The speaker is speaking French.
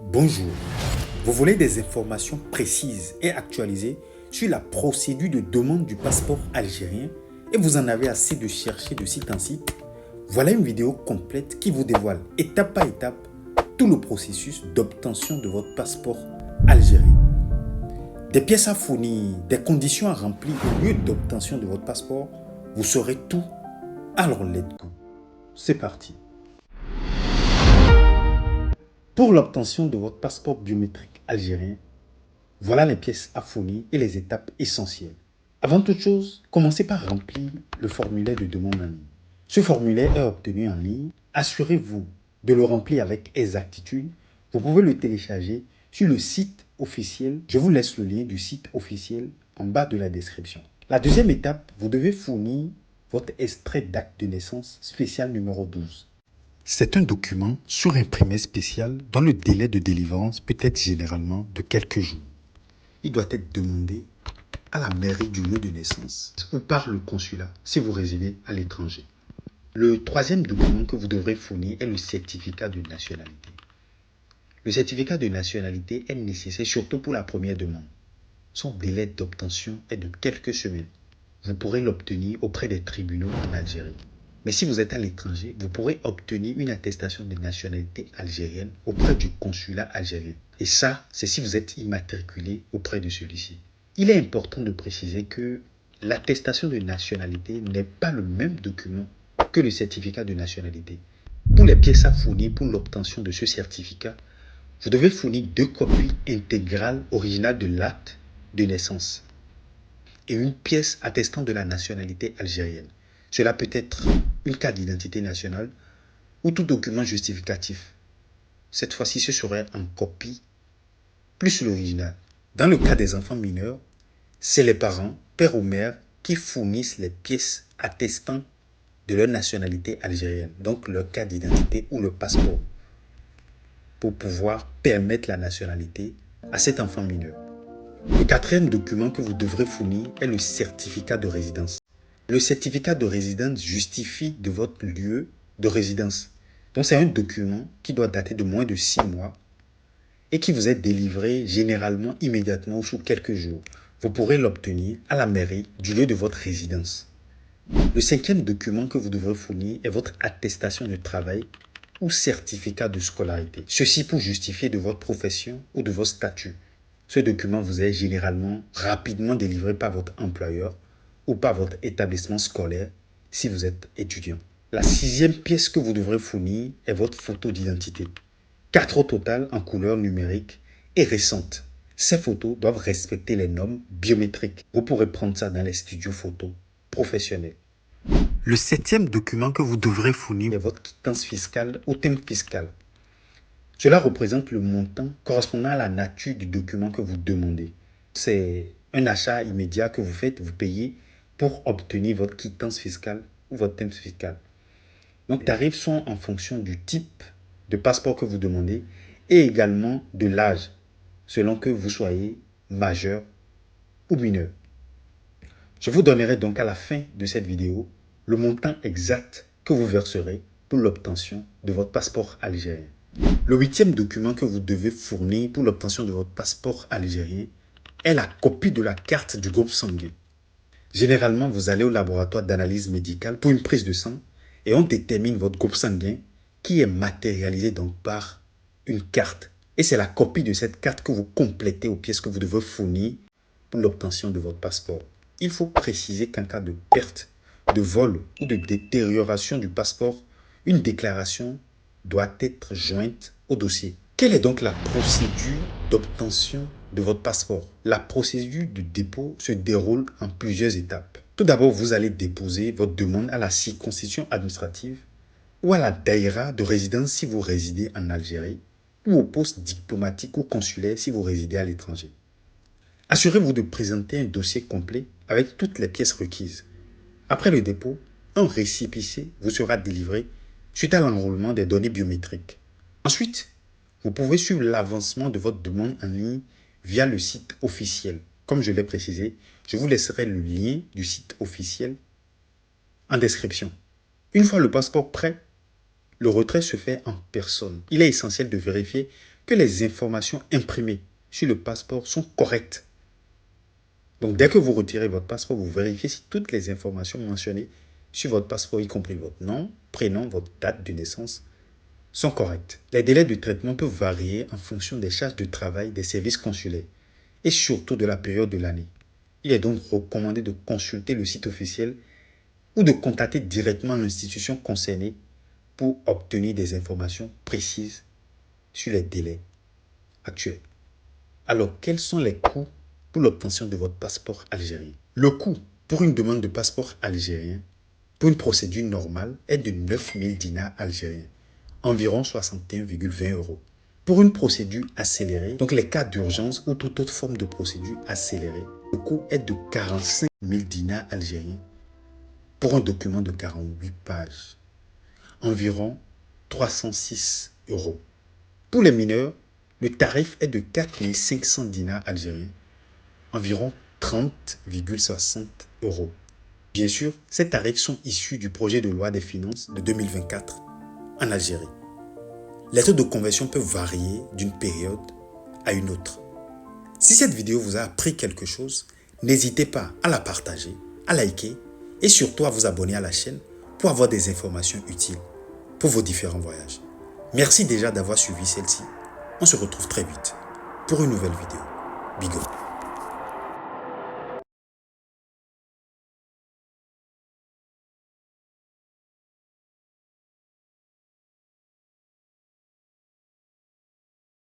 Bonjour, vous voulez des informations précises et actualisées sur la procédure de demande du passeport algérien et vous en avez assez de chercher de site en site? Voilà une vidéo complète qui vous dévoile étape par étape tout le processus d'obtention de votre passeport algérien. Des pièces à fournir, des conditions à remplir au lieu d'obtention de votre passeport, vous saurez tout. Alors let's go, c'est parti. Pour l'obtention de votre passeport biométrique algérien, voilà les pièces à fournir et les étapes essentielles. Avant toute chose, commencez par remplir le formulaire de demande en ligne. Ce formulaire est obtenu en ligne. Assurez-vous de le remplir avec exactitude. Vous pouvez le télécharger sur le site officiel. Je vous laisse le lien du site officiel en bas de la description. La deuxième étape, vous devez fournir votre extrait d'acte de naissance spécial numéro 12. C'est un document surimprimé spécial dont le délai de délivrance peut être généralement de quelques jours. Il doit être demandé à la mairie du lieu de naissance ou par le consulat si vous résidez à l'étranger. Le troisième document que vous devrez fournir est le certificat de nationalité. Le certificat de nationalité est nécessaire surtout pour la première demande. Son délai d'obtention est de quelques semaines. Vous pourrez l'obtenir auprès des tribunaux en Algérie. Mais si vous êtes à l'étranger, vous pourrez obtenir une attestation de nationalité algérienne auprès du consulat algérien. Et ça, c'est si vous êtes immatriculé auprès de celui-ci. Il est important de préciser que l'attestation de nationalité n'est pas le même document que le certificat de nationalité. Pour les pièces à fournir pour l'obtention de ce certificat, vous devez fournir 2 copies intégrales originales de l'acte de naissance et une pièce attestant de la nationalité algérienne. Cela peut être une carte d'identité nationale ou tout document justificatif. Cette fois-ci, ce serait en copie plus l'original. Dans le cas des enfants mineurs, c'est les parents, père ou mère, qui fournissent les pièces attestant de leur nationalité algérienne, donc leur carte d'identité ou le passeport, pour pouvoir permettre la nationalité à cet enfant mineur. Le quatrième document que vous devrez fournir est le certificat de résidence. Le certificat de résidence justifie de votre lieu de résidence. Donc c'est un document qui doit dater de moins de 6 mois et qui vous est délivré généralement immédiatement ou sous quelques jours. Vous pourrez l'obtenir à la mairie du lieu de votre résidence. Le cinquième document que vous devrez fournir est votre attestation de travail ou certificat de scolarité. Ceci pour justifier de votre profession ou de votre statut. Ce document vous est généralement rapidement délivré par votre employeur ou par votre établissement scolaire si vous êtes étudiant. La sixième pièce que vous devrez fournir est votre photo d'identité. 4 au total en couleur numérique et récente. Ces photos doivent respecter les normes biométriques. Vous pourrez prendre ça dans les studios photos professionnels. Le septième document que vous devrez fournir est votre quittance fiscale ou thème fiscal. Cela représente le montant correspondant à la nature du document que vous demandez. C'est un achat immédiat que vous faites, vous payez pour obtenir votre quittance fiscale ou votre thème fiscal. Donc, les tarifs sont en fonction du type de passeport que vous demandez et également de l'âge, selon que vous soyez majeur ou mineur. Je vous donnerai donc à la fin de cette vidéo le montant exact que vous verserez pour l'obtention de votre passeport algérien. Le huitième document que vous devez fournir pour l'obtention de votre passeport algérien est la copie de la carte du groupe sanguin. Généralement, vous allez au laboratoire d'analyse médicale pour une prise de sang et on détermine votre groupe sanguin qui est matérialisé donc par une carte. Et c'est la copie de cette carte que vous complétez aux pièces que vous devez fournir pour l'obtention de votre passeport. Il faut préciser qu'en cas de perte, de vol ou de détérioration du passeport, une déclaration doit être jointe au dossier. Quelle est donc la procédure d'obtention de votre passeport? La procédure de dépôt se déroule en plusieurs étapes. Tout d'abord, vous allez déposer votre demande à la circonscription administrative ou à la daïra de résidence si vous résidez en Algérie ou au poste diplomatique ou consulaire si vous résidez à l'étranger. Assurez-vous de présenter un dossier complet avec toutes les pièces requises. Après le dépôt, un récépissé vous sera délivré suite à l'enrôlement des données biométriques. Ensuite, vous pouvez suivre l'avancement de votre demande en ligne via le site officiel. Comme je l'ai précisé, je vous laisserai le lien du site officiel en description. Une fois le passeport prêt, le retrait se fait en personne. Il est essentiel de vérifier que les informations imprimées sur le passeport sont correctes. Donc, dès que vous retirez votre passeport, vous vérifiez si toutes les informations mentionnées sur votre passeport, y compris votre nom, prénom, votre date de naissance, sont correctes. Les délais de traitement peuvent varier en fonction des charges de travail des services consulaires et surtout de la période de l'année. Il est donc recommandé de consulter le site officiel ou de contacter directement l'institution concernée pour obtenir des informations précises sur les délais actuels. Alors, quels sont les coûts pour l'obtention de votre passeport algérien? Le coût pour une demande de passeport algérien pour une procédure normale est de 9 000 dinars algériens, environ 61,20 €. Pour une procédure accélérée, donc les cas d'urgence ou toute autre forme de procédure accélérée, le coût est de 45 000 dinars algériens pour un document de 48 pages, environ 306 €. Pour les mineurs, le tarif est de 4 500 dinars algériens, environ 30,60 €. Bien sûr, ces tarifs sont issus du projet de loi des finances de 2024 en Algérie. Les taux de conversion peuvent varier d'une période à une autre. Si cette vidéo vous a appris quelque chose, n'hésitez pas à la partager, à liker et surtout à vous abonner à la chaîne pour avoir des informations utiles pour vos différents voyages. Merci déjà d'avoir suivi celle-ci. On se retrouve très vite pour une nouvelle vidéo. Big up.